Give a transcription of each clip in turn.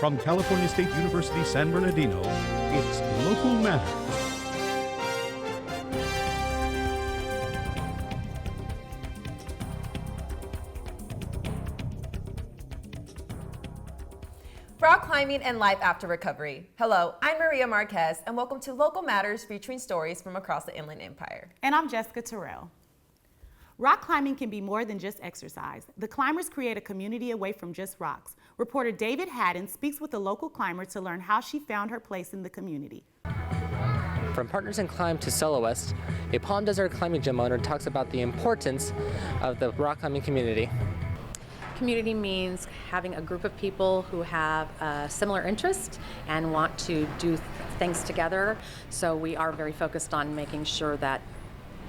From California State University, San Bernardino, it's Local Matters. Rock climbing and life after recovery. Hello, I'm Maria Marquez, and welcome to Local Matters, featuring stories from across the Inland Empire. And I'm Jessica Terrell. Rock climbing can be more than just exercise. The climbers create a community away from just rocks. Reporter David Hadden speaks with a local climber to learn how she found her place in the community. From Partners in Climb to soloist, a Palm Desert climbing gym owner talks about the importance of the rock climbing community. Community means having a group of people who have a similar interest and want to do things together. So we are very focused on making sure that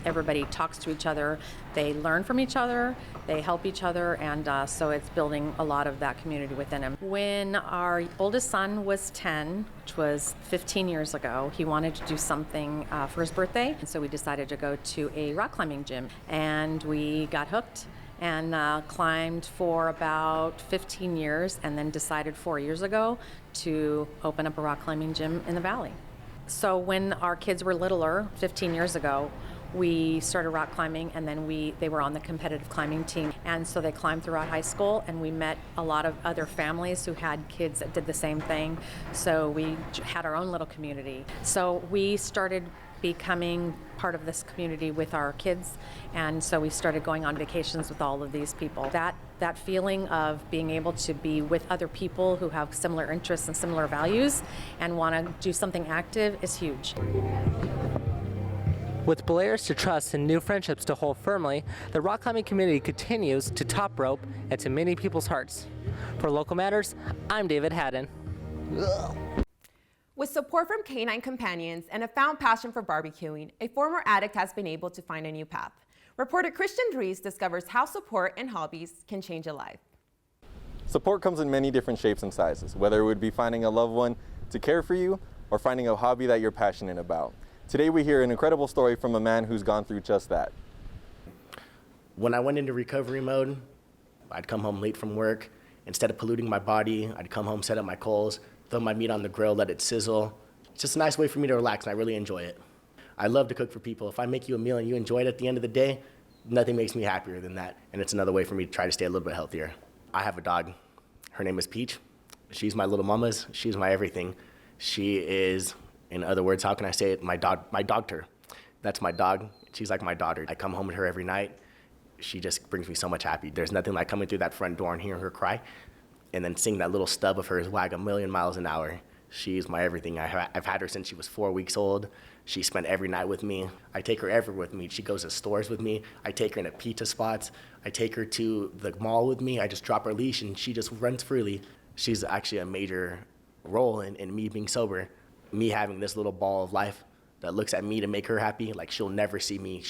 everybody talks to each other, they learn from each other, they help each other, and so it's building a lot of that community within them. When our oldest son was 10, which was 15 years ago, he wanted to do something for his birthday, and so we decided to go to a rock climbing gym, and we got hooked and climbed for about 15 years, and then decided 4 years ago to open up a rock climbing gym in the valley. So when our kids were littler, 15 years ago, we started rock climbing, and then they were on the competitive climbing team, and so they climbed throughout high school, and we met a lot of other families who had kids that did the same thing, so we had our own little community. So we started becoming part of this community with our kids, and so we started going on vacations with all of these people. That feeling of being able to be with other people who have similar interests and similar values and want to do something active is huge. With layers to trust and new friendships to hold firmly, the rock climbing community continues to top rope into many people's hearts. For Local Matters, I'm David Hadden. With support from canine companions and a found passion for barbecuing, a former addict has been able to find a new path. Reporter Christian Ruiz discovers how support and hobbies can change a life. Support comes in many different shapes and sizes, whether it would be finding a loved one to care for you or finding a hobby that you're passionate about. Today we hear an incredible story from a man who's gone through just that. When I went into recovery mode, I'd come home late from work. Instead of polluting my body, I'd come home, set up my coals, throw my meat on the grill, let it sizzle. It's just a nice way for me to relax, and I really enjoy it. I love to cook for people. If I make you a meal and you enjoy it at the end of the day, nothing makes me happier than that. And it's another way for me to try to stay a little bit healthier. I have a dog. Her name is Peach. She's my little mama's. She's my everything. She is, in other words, how can I say it? My dogter. That's my dog. She's like my daughter. I come home with her every night. She just brings me so much happy. There's nothing like coming through that front door and hearing her cry and then seeing that little stub of hers wag a million miles an hour. She's my everything. I've had her since she was 4 weeks old. She spent every night with me. I take her everywhere with me. She goes to stores with me. I take her into pizza spots. I take her to the mall with me. I just drop her leash and she just runs freely. She's actually a major role in me being sober. Me having this little ball of life that looks at me to make her happy, like she'll never see me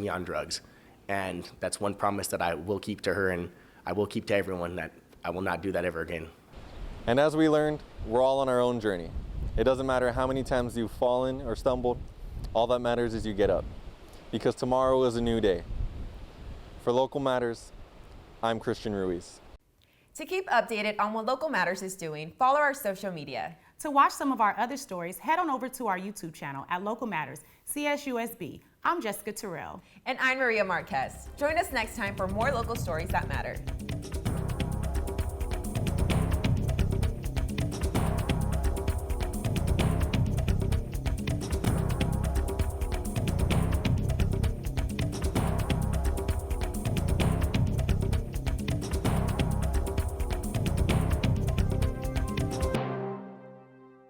on drugs. And that's one promise that I will keep to her, and I will keep to everyone, that I will not do that ever again. And as we learned, we're all on our own journey. It doesn't matter how many times you've fallen or stumbled, all that matters is you get up, because tomorrow is a new day. For Local Matters, I'm Christian Ruiz. To keep updated on what Local Matters is doing, follow our social media. To watch some of our other stories, head on over to our YouTube channel at Local Matters, CSUSB. I'm Jessica Terrell. And I'm Maria Marquez. Join us next time for more local stories that matter.